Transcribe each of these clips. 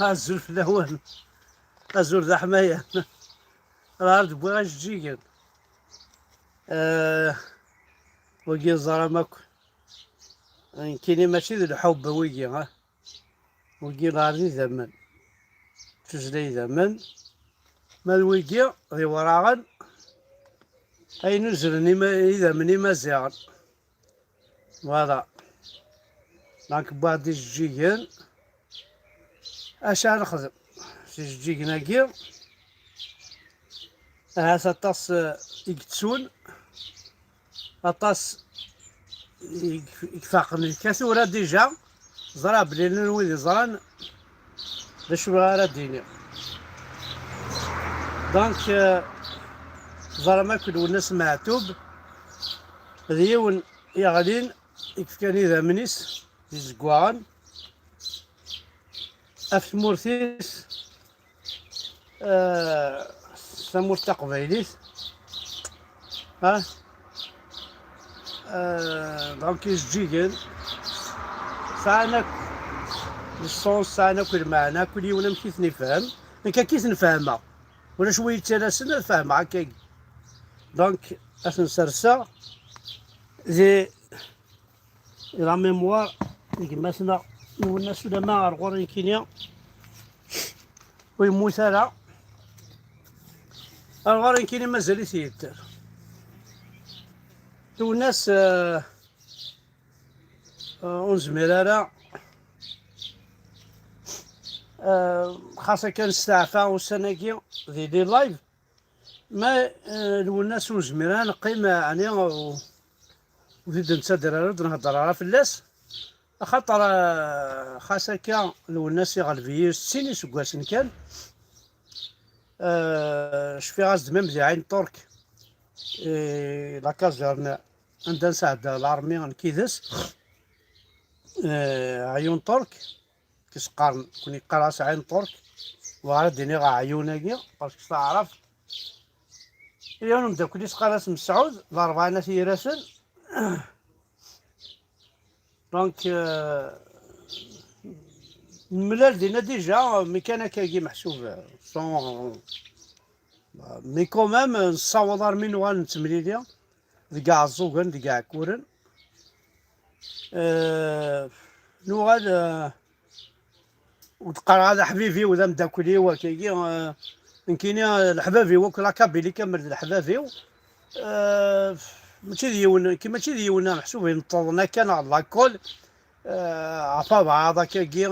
الزول في الهوان، الزول ذا حماية. الأرض بغاش تجيكن. وكي الظلامك كيني ماشي ذو الحب ويكي وكي الأرض زمن تجلي زمن ما الويكي ذي وراغن أي نزل إذا مني مزيان فوالا. دونك بعد الجيكن اش نخدم جيكناكي هاسا طاس يكتسون طاس يكفاقني الكاسورة ديجا زرا بلي نويدي زران باش راه ديني. دونك زرا ماكل والناس معتوب ديون يغلين يكفكاني ذا منيس يزكوان اف مورثيس سمور تقبيليس ها دونك يجيكن ساعنا الصوص ساعنا كل معنا كل يوم مشيت نفهم انك كيس نفهمها ولا شويه تلاسن نفهمها هكاك. دونك اش نسرسا زي لا ميموار كيما سنا الناس ولا ما غورين كينيا ويموت على الغورين كينيا مازال يتيتر الناس ونزمير خاصة كان الساعة والسناكي دي لايف ما الناس ونزمير نقيم يعني وزيد نتسدر نهضر في اللاس خاطر خاصة كان الناس يغلبي 60 سكواسن كان شفي غاز ميم زي عين ترك لاكازرنا عندنا نساعد الارمي نكيدس عيون ترك كيس قارن كون يقراس عين ترك وغا ديني غا عيوناكي باسكو تعرف اليوم نبدا كل قراس مسعود الاربعه ناس يراسل. دونك الملال دينا ديجا مي كان كاكي محسوب سون مي كومام نصاوض ارمي نوال نتمليليا دي كاع الزوغن دي كاع كورن نوال وتقرا هذا حبيبي وذا مداكلي وكاكي نكيني الحبابي وكلا كابيلي كامل الحبابي ماشي ديون كيما ماشي ديونا محسوبين نطلنا كان على لاكول عفا بعض كاكي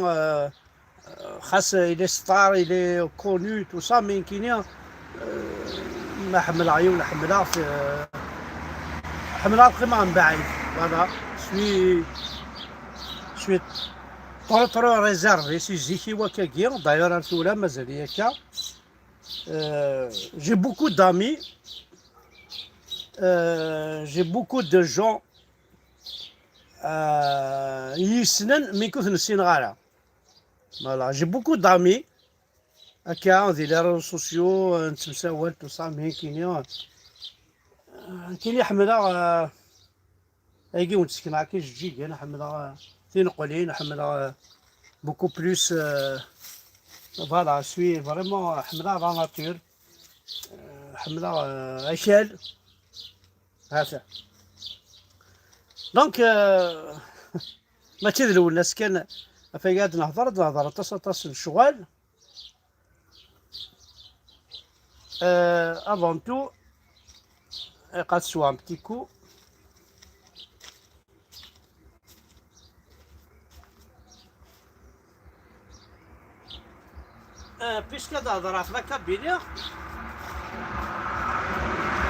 خاص الى ستار الى كونو تو سا مين كينيا ما حمل عيون حملها في حملها القيمة من بعيد. فوالا شوي طرو ريزيرفي سي جيكي وكاكي داير الأولى مازال هكا. جي بوكو دامي جي بوكو دو جون يسنن مي كنت نسين غالا. فوالا جي بوكو دامي هكا دي لي ريزو سوسيو نتمساول تو سا مي كاين حملها هاكي ونتسكن هاكي جيجي انا حملها تنقلين حملها بوكو بلوس فوالا سوي فريمون حملها لا ناتور حملها اشال هذا. دونك ما تذلوا الناس كان فقعد نهضر تصل الشغال افون تو قد سوا ان بتي كو بيسك هضر في كابينيا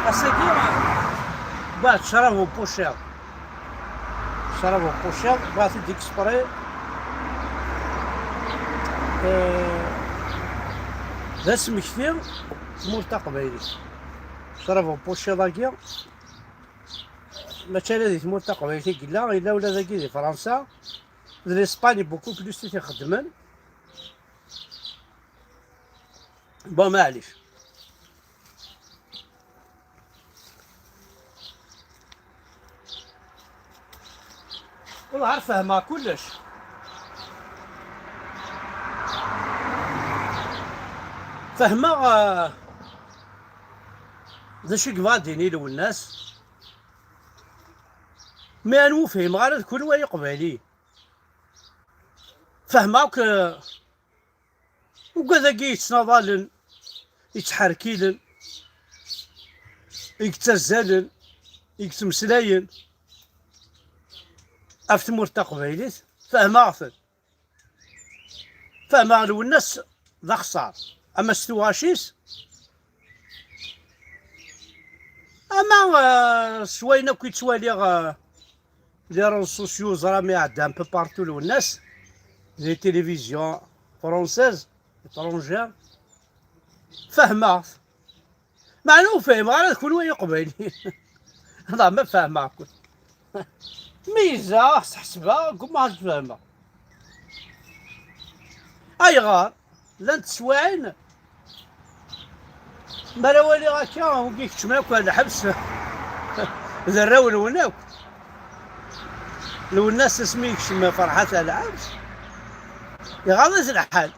اسكي بعد شربوا بوشير بعد ديك سبراي ذا سمكتير مورتا قبايلي شربوا بوشير داكيا ماشي هذه مورتا قبايلي كلا الا ولا ذاكي دي فرنسا الاسباني بوكو بلوس تيخدمن بون معليش. والله عارف فاهمها كلش فهما ذا شي قباديني لو الناس ما أنا فهم غير كل واحد قبالي فهماك وكذا يتناضلن يتحركيلن يكتزلن يكتمسلاين افتمور تقبيليت فهما لو الناس ذا خسار اما ستواشيس اما سوينا كي توالي لي ريزو سوسيو زرامي عندها ان بو بارتو لو الناس لي تيليفزيون فرونسيز اترونجير فهما معنو فهم غير كل واحد قبيلي هذا ما فاهمه ميزه حسبها كما تفهمها اي غار لا تسواعين ما لا والي هكا وكيك تشماك هذا الحبس ذراو لوناك لو الناس اسميك شما فرحات على الحبس يغلظ الحال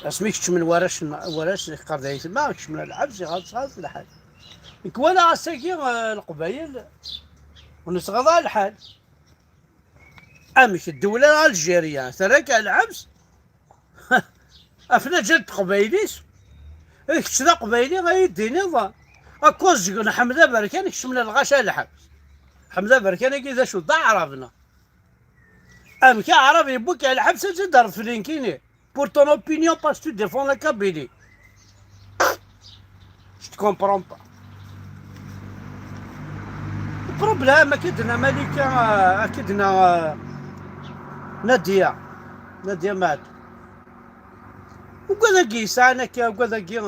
اسميك تشمل وراش قردايت ما تشمل الحبس يغلظ الحال كوالا غاساكي القبايل ونتغاضى الحال امش الدولة الجيرية تراك على العبس افنا جات قبايليس كش ذا قبايلي غيديني ظا اكوز جون حمزة بركان كشمنا الغاشا الحبس حمزة بركان كذا شو ضاع عربنا ام كي عربي بوك على الحبس تدار فلينكيني بور تون اوبينيون باس تو ديفون لا كابيلي جو كومبرون با بروبليم اكيدنا ملكة اكيدنا نادية مات وكذا كي ساعنا كي وكذا كي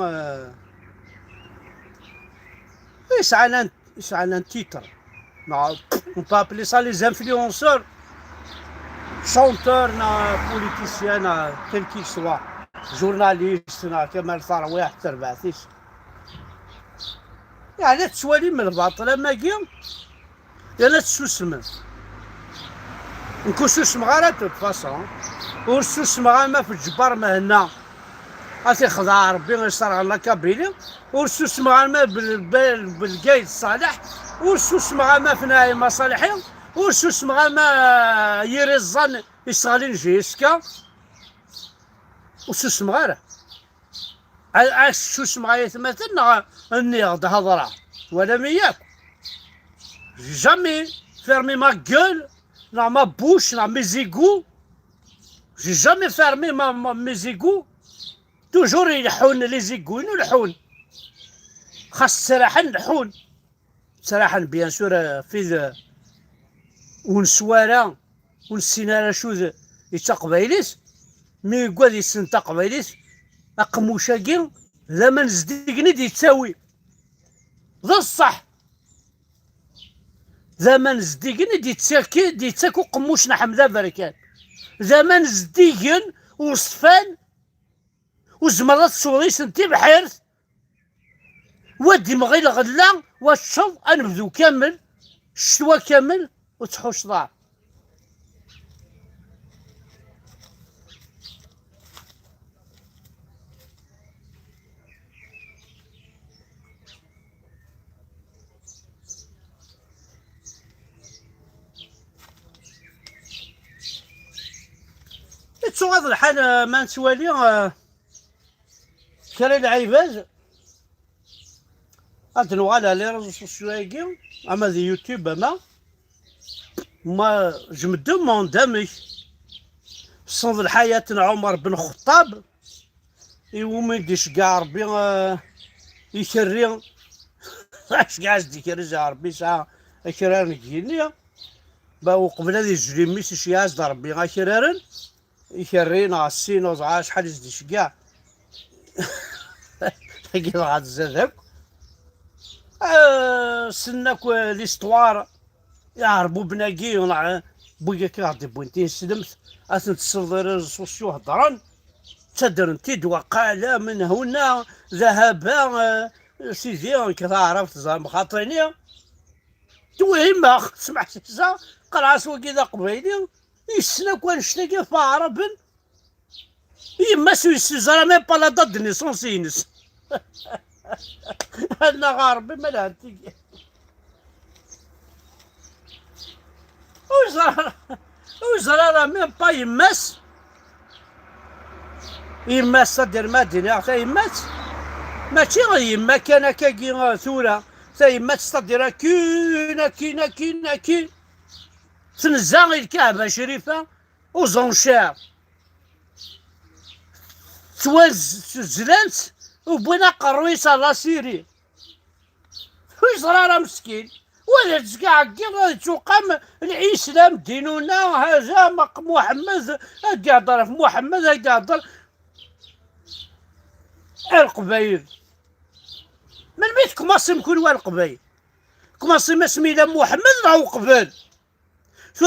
يسعنا تيتر on peut appeler ça les influenceurs chanteurs politiciens quel qu'il soit journalistes كمال ثروي حتى ربعتيش يعني تسوالي من الباطل اما كي يلا تسوسمن نكون سوسم غير توت فاصون ورسوسم غير ما في الجبار ما هنا اسي خضع ربي يسر على كابيلي ورسوسم غير ما بالقايد الصالح ورسوسم غير ما في نايم مصالحي ورسوسم غير ما يري الظن يشتغلين جيسكا وسوسم غير عاش سوسم غير يتمثل اني غدا هضره ولا مياك jamais fermé ma gueule dans ma bouche, dans mes égouts. J'ai jamais fermé mes égouts. Toujours يلحون les égouts يلحون. خاص صراحة نلحون. صراحة بيان سور في ونسوارا ونسينا شو يتقبايليس مي قاد يسن تقبايليس أقموشاكي ذا ما نزديقني يتساوي. ذا الصح. زمان زديقن ديتساكو قموشنا حمدا بركان زمان زديقن وصفان وزمرات صوريس انتي بحيرت ودي مغي الغلا والشض انبذو كامل الشتوى كامل وتحوش ضاع تسو هذا الحال ما نتوالي كرا العيباز أدنو على لي ريزو سوسيو هاكي أما ذي يوتيوب ما جو مو دوموندامي صنف الحياة عمر بن الخطاب وميديش كاع ربي يكري اش كاع يكري ربي ساعة كرارن كينيا باو قبل هذه الجريميس شي عاز ربي غا كرارن يكرينا السين وزعا شحال يزديش كاع كيف غاد زاد سناك ليستوار يهربوا بناكي بويا كي غادي بوينتين سلمت تصل ريزو سوسيو هضران تدرن تيدوا قاله من هنا ذهبا سيدي كذا عرفت زعما خاطريني توهم سمع سيزا قرعه سوا كذا قبيلي يسنا كون شتاكي فعربن يما سويسوزا ميم با لا دات دو نيسونس ينس. انا غاربي مالها تيجي وزرا راه ميم با يماس. يماس تدير مدينة تا يماس ماشي غير يما كان كاكي ثورة تا يماس تدير كي تنزا غير الكعبة شريفة وزونشار زلانت وبوينا قرويصة لا سيري. وش صرا راه مسكين ولا تسكاع كي تقام الاسلام ديننا هذا محمد هادي يهضر في محمد هادي يهضر القبايل. من بيت كماصي مكون وين القبايل كماصي ما سميلا محمد راهو قبل شو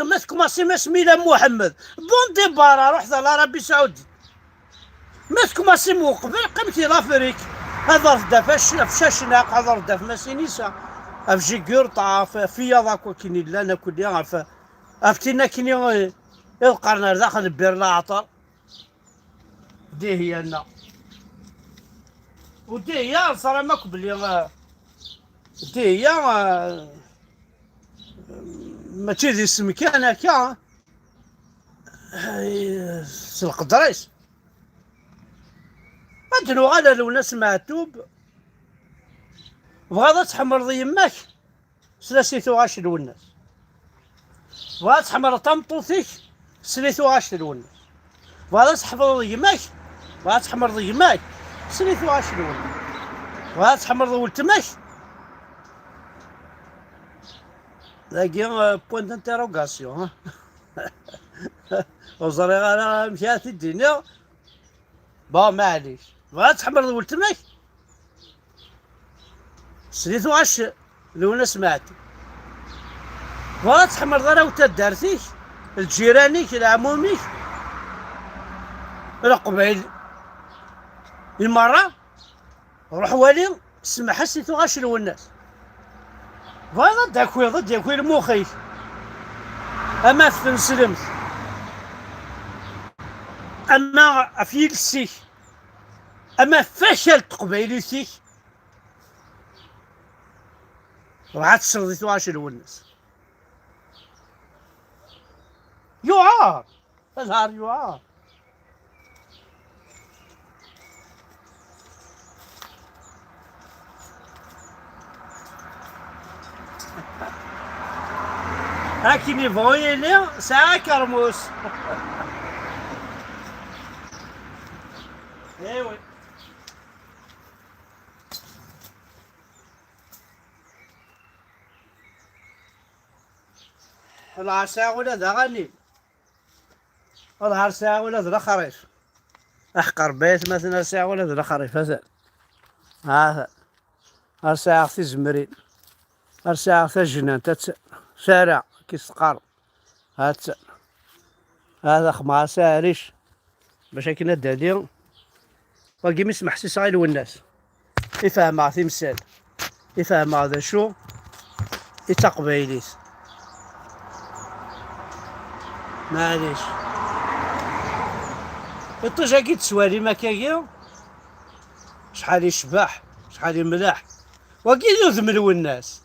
ما كماصي ما سميلا محمد بون ديبارا روح لعربي سعودي ما كماصي مو قبل قيمتي لافريك هذا ردا فاش شناق هذا ردا في ماسينيسا افجي قرطة في ذاك كيني لا كل افتينا كيني القرن داخل بير العطر دي هي لنا ودي هي صرا ماكو بلي دي هي ماشي ذي السمكان هكا القدريس أدنو على لو ناس معتوب بغاضا تحمر يماك سلاسيتو غاش الوناس بغاضا تحمر طمطوثيك سليتو غاش الوناس بغاضا تحفظ يماك بغاضا تحمر يماك سليتو غاش الوناس بغاضا تحمر ولتماك لاقي بوان دانتيروغاسيون وزري انا مشات الدنيا معليش بغات تحمر ولتماك سليتو عش لو انا سمعت بغات تحمر راه وتا دارتيك الجيرانيك العموميك القبيل المرة روح والي سمح سليتو غاش لو الناس فهذا داكوي المخيف اما في نسلمت اما في السيك اما فشلت قبيلتك راح تشرطيتو عاش الونس يعار الهار يعار هاكي يبغوا لي ساعة كرموس. ايوه العرسة ولا ذا غني العرسة ولا ذا خريف احقر بيت مثلا ساعة ولا ذا خريف هذا عرسة في زمرين عرسة في الجنان شارع كيسقر هذا خمار ساريش باش كنا دادير باقي مسمح سي صايل والناس يفهم في مثال يفهم هذا شو يتقبيليس معليش الطجا كي تسوالي مكاكيا شحال يشبح شحال يملاح وكي يذملو الناس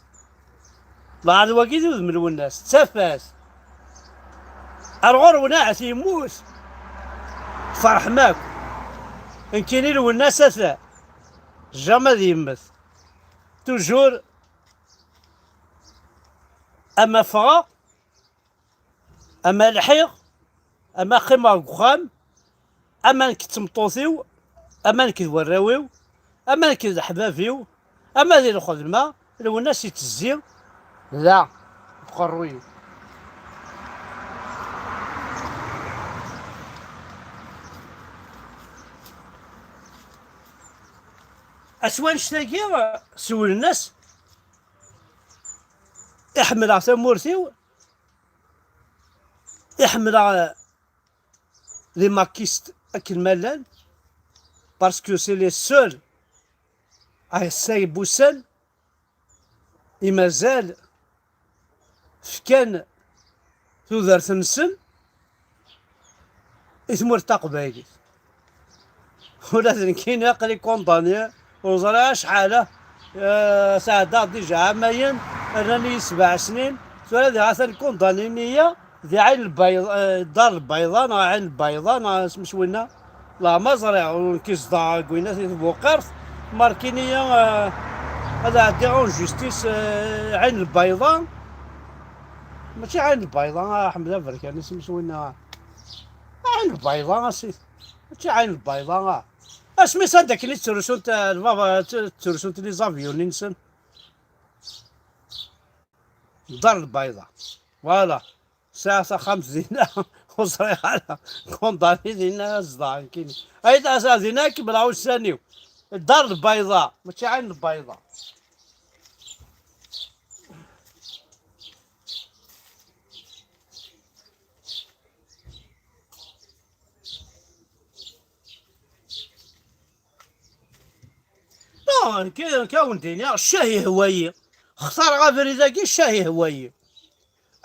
بعض وكي يذملو الناس تفاس الغر وناعس يموت فرح ماكو إن كاين لو الناس أثا جامد يمث توجور أما فغا أما الحيق أما خيمة وخام أما نكتم طوثيو أما نكذ وراويو أما نكذ حبابيو أما ذي الخدمة لو الناس يتزي لا قروي أسوان شتاقي سول الناس يحمل على ثمورتيو يحمل على لي ماكيست أكل مالان باسكو سي لي سول ساي بوسان مازال فكان تودر تنسن إثمر تقبايلي ولازم كاين يقري كونداني وزرا شحاله ساعدا ديجا عامين راني 7 سنين ثلاثة دي غاثا كونداني نية ذي عين البيض دار البيضاء عين البيضاء اسم شوينا لا مزرعة ونكيس ضاع قوينا في بوقرث ماركينية هذا عندي اون جوستيس عين البيضاء ماشي عين البيضاء حمد بركان اسم شوينا عين البيضاء اسيت ماشي عين البيضاء اسمي صدق اللي ترسونت البابا ترسونت لي زافيون ننسن الدار البيضاء فوالا ساعة 5 دينا وصري على كونداني دينا صداع كاين ايضا ساعة دينا كبلاو ثاني الدار البيضاء ماشي عين البيضاء كاون دينا الشاهي هواية اختار غافر ذاكي الشاهي هواية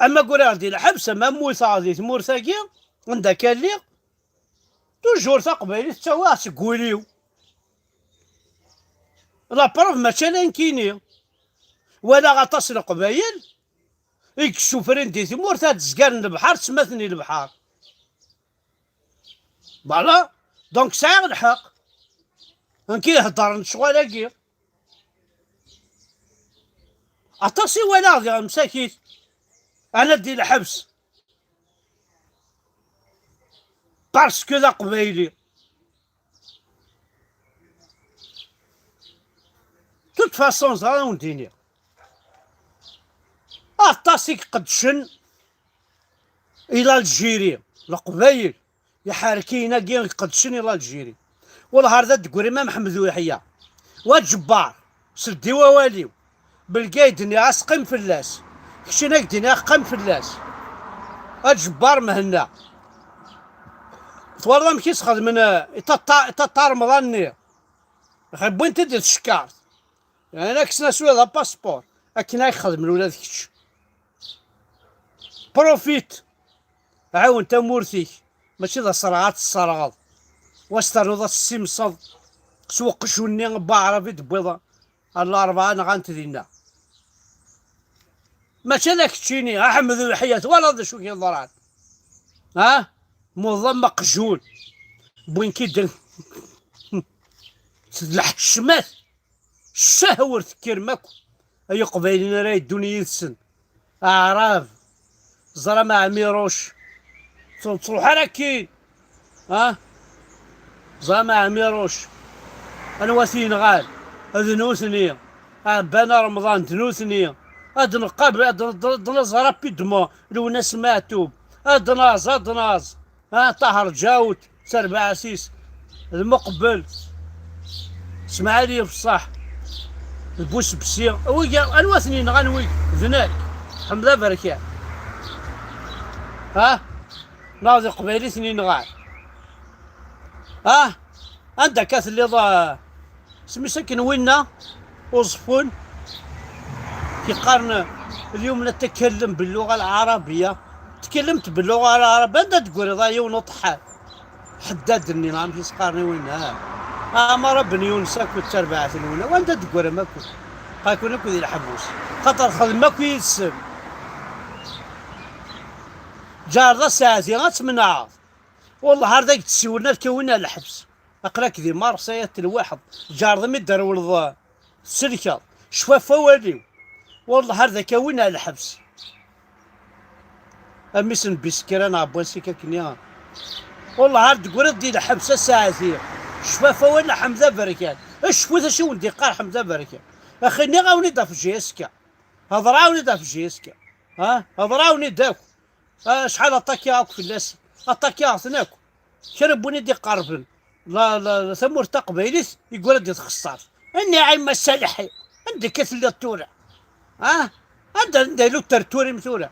اما قول عندي الحبس ما موسى غادي تمور ثاكي عندها كالي توجور تقبايلي تسوا تقوليو لا بروف ماشي لين كيني ولا غتصل قبايل يكشو فريندي تمور تزقان البحر تسمثني البحر فوالا دونك ساعة الحق انكي هضر نشغالاكي عطاسي ولا غير مساكين انا دي الحبس باسكو ذا قبايلي توت فاسون زرا ونديني عطاسيك قدشن الى الجيري القبايل يحاركينا كي قدشن الى الجيري والنهار ذا تقولي ما محمد ويحيى وجبار سدي وواليو بالقايد اني اسقم فلاس كشينا قدينا قم فلاس الجبار مهنا تورضا مكيس خد من تطا رمضان خبو انت دير الشكارت يعني انا كسنا سوى ذا باسبور اكنا يخدم الولاد كيتش بروفيت عاون تمورثيك ماشي ذا صرعات الصرغاض واسترنو ذا السمصد سوق شوني بعرفي دبيضة الأربعة نغانت دينا ماشي ذاك تشيني أحمد الحياة ولا ذا شو كي ضرعت ها موظم مقجول بوين كيدر الحشمات الشهور تكير ماكو أي قبايلنا راي الدنيا يدسن أعراف زرا مع ميروش تروح على كين ها زرا مع ميروش أنا واسين غال هذا نوثني بنا رمضان دنوثني هاد نقابل هاد دناز ربي دمو لو ناس ماتوا هاد ناز طاهر جاوت سربع عسيس المقبل اسمع لي بصح البوس بسير ويا الوثنين غنوي ذناك حمد بركات ناضي قبيلي ثنين غال عندك كاث اللي ضا سمي ساكن وينا وصفون كيقارن اليوم نتكلم باللغة العربية تكلمت باللغة العربية انت تقول ضايع ونطحال حددني نعم في سقارني وين ما ربني يونسك والتربعة الأولى وانت تقول ماكو قايكون اكو ذي الحبوس خاطر خدمك يتسم جار ذا ساعتي غتمنع والله هرداك تسولنا تكونا الحبس اقراك ذي مارسية الواحد جار ذا مدر ولضا السلكة شفافة واليو والله هذا كونا الحبس اميسن بسكران عبوسي كنيا والله هاد تقول دي الحبس ساعتي شفافة ولا حمزة بركات اش وذا شو ندي قال حمزة بركات اخي ني غاوني دا في جيسكا هضراوني دا في جيسكا هضراوني داك شحال عطاكياك في اللاس عطاكياك ناكو شربوني دي قربن لا ثمور تقبيليس يقول دي تخسر اني عايم السلحي عندي كيف اللي التورع عندها له الترتوري مثورة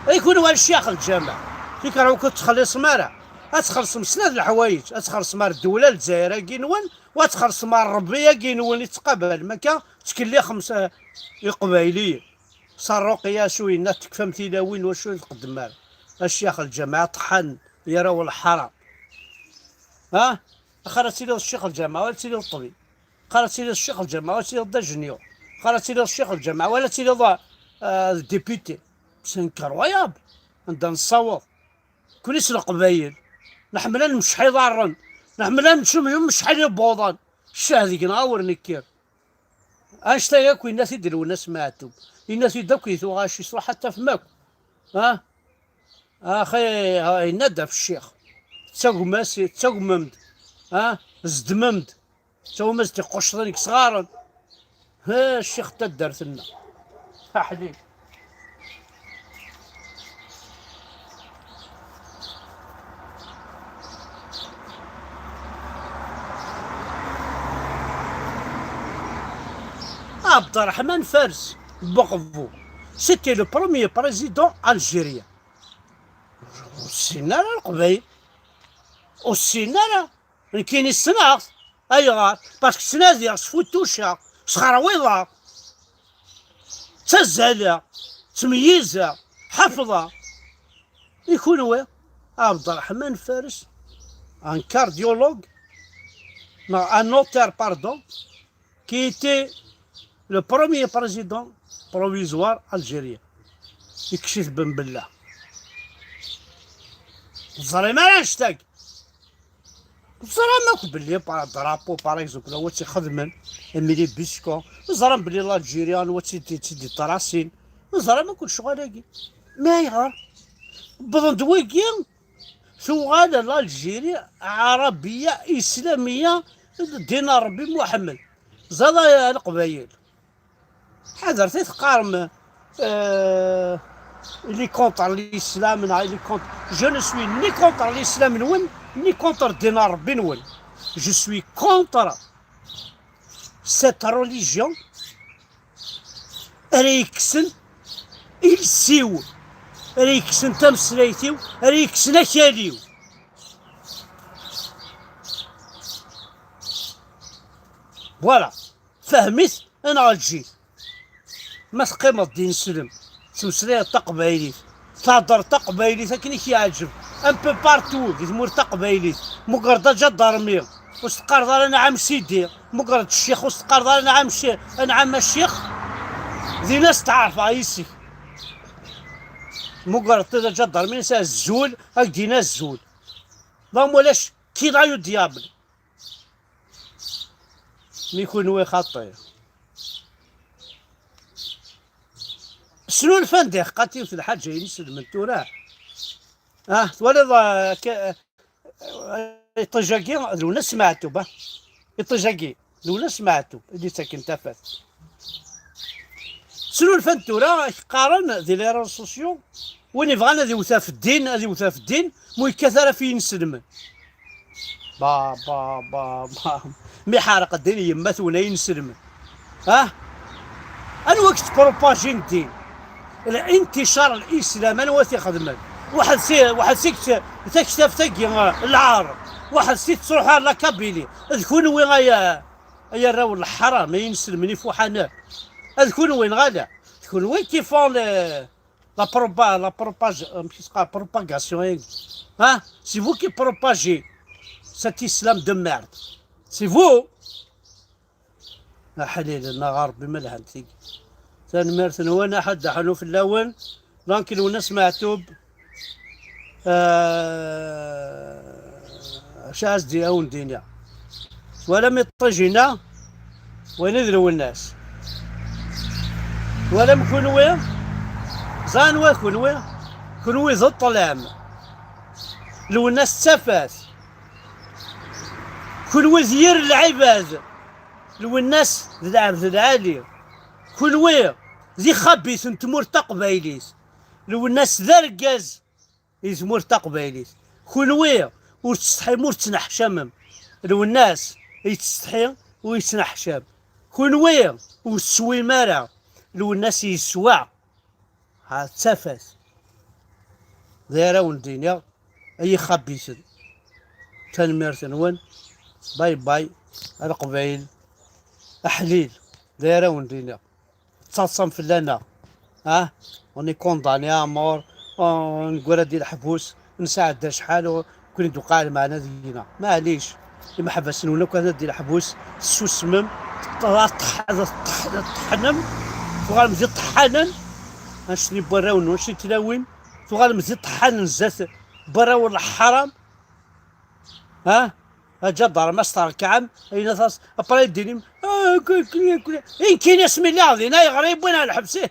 يكون هو الشيخ الجامع فيك راهو كنت تخلص مارع اتخلص مسناد الحوايج اتخلص مار الدولة الجزائر كينون واتخلص مار الربية كينون يتقبل مكا تكلي 5 قبايلية صاروقيا شوي تكفى مثيلاوين وشوي تقدم مال الشيخ الجامع طحن يراو الحرام. ها خرج سيدي الشيخ الجامعة ولا سيدي الطبيب، خرج سيدي الشيخ الجامعة ولا سيدي الدجنيو، خرج سيدي الشيخ الجامعة ولا سيدي الديبيتي. سي انكرويابل. نبدا نصوت كل يسرق قبايل، نحملها نمشحي ضارن، نحملها نمشحي بوضان، الشاهدي نغاور نكير. انشتا ياكو الناس يديروا الناس ماتوا، الناس يداو كيثو غاشي يصلح حتى فماك. ها اخي ينادى في الشيخ تساقماسي تساقممد، زدممد تساقماس تيقشطنك صغارا. ها الشيخ تا دارتنا حليل. عبد الرحمن فارس بوغفو سيتي لو بروميي بريزيدون الجيريا. وسينا راه القبايل وسينا راه كاين السنة ايغار باسكو السنة ديال سفوتوشا سخرويضة تزالة تمييزة حفظة. يكون هو عبد الرحمن فارس ان كارديولوج ان نوتير باردون كي ايتي لو بروميي بريزيدون بروفيزوار الجيريا. يكشف بن بالله الظلام راه نشتاق الظلام بلي درابو باغ اكزومبل هو تيخدمن ملي بيسكو الظلام بلي الجيريان هو تيدي طراسين الظلام كل شغالاكي ما يغار بضندويكيا شغال الجيريا عربيه اسلاميه دين ربي محمد زاد القبايل حضرتي تقارن اللي كونتر الاسلام اللي كونتر جو نو سوي ني كونتر الاسلام نون ني كونتر دين ربي نون جو سوي كونتر سيت ريليجيون ريكسن إلسيو ريكسن تمسليتيو ريكسن أكاليو. فوالا فهمت انا غتجي ما تقيم الدين السلم تمسلي تقبايليت تهضر تقبايليت كاين كيعجب ان بو بارتو كيتمور تقبايليت مقرضه جا دارمي واش تقرض انا عام سيدي مقرض الشيخ واش تقرض انا عام الشيخ انا عام الشيخ ذي ناس تعرف عيسي مقرض جا دارمي نسى الزول هكدينا الزول ضام ولاش كي ضايو ديابل ميكون هو خطير. شنو الفندق قاتل في الحاجة ينسل من توراه ولد يطجاكي لولا سمعتو با يطجاكي لولا سمعتو اللي ساكن تافات. شنو الفنتورة قارن ذي لي ريزو سوسيو وين يبغانا ذي وثا في الدين هذي وثا في الدين مو يكثر في ينسلم با با با با مي حارق الدين يمات ولا ينسلم انا وقت بروباجي الدين الانتشار الاسلام انا واثي خدمت واحد سيك تكتف تقي العار واحد سيت تروح على كابيلي اذكون وين يا راول الحرام ما ينسلمني فوحنا اذكون وين غادا تكون وين كيفون لا بروباغاسيون سي فو كي بروباجي سات اسلام دو ميرد سي فو حليل النغار بملهن ثيك ثاني ميرثن وانا حد حلو في اللون لكن والناس معتوب شاز دي اون دينا ولم يطجينا ونذرو الناس ولم كنوي زانوا كنوي ضد الطلام لو الناس تفات كنوي زير العباد لو الناس ذا العالي كنوي ذي خبيث تمور تقبايليس لو الناس ذا ركاز يزمور تقبايليس كنوي وتستحي مور تنحشمم لو الناس يتستحي ويتنحشم كنوي وتسوي مرا لو الناس يسوع ها تفاس ذا راون دينيا اي خبيث تنمير وين باي باي القبايل احليل ذا راون دينيا تصم في لنا وني كونداني امور نقول ديال الحبوس نساعد شحال كون يدوقال معنا دينا معليش ما حبسنونا كان ديال الحبوس السوسمم طحنم وغنمزيد طحنن غنشري براون ونشري تلاوين وغنمزيد طحنن زات براون الحرام جا دار ما ستار عام اين ثاس ابرا يديني إن كاين اسم الله غادينا يغريب وين الحبسه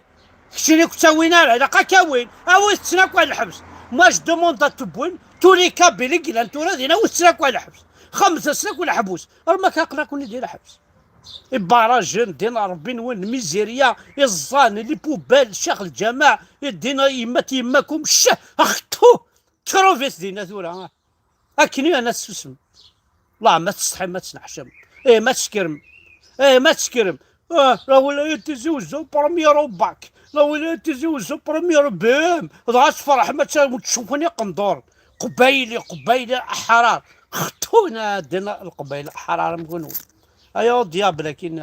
كشري كتاوينا على كاوين ويستناك على الحبس ماش دوموند تبوين تولي كابيلي كيلا نتورا دينا ويستناك على الحبس 5 سنين ولا حبوس ما كاقنا كون ديال الحبس البراجن دينا ربي نوين الميزيريا الزان لي بوبال الشيخ الجماع يدينا يماكم شه اختو كروفيس دينا ثورا اكني انا السوسم الله ما تستحي ما تنحشم ما تسكرم ما تسكرم لا ولا يتزوجوا برميرو باك لا ولا يتزوجوا برميرو بام ضاعت فرح ما تشوفوني قندور قبايلي احرار اختونا دينا القبايل احرار نقولوا ايوا دياب لكن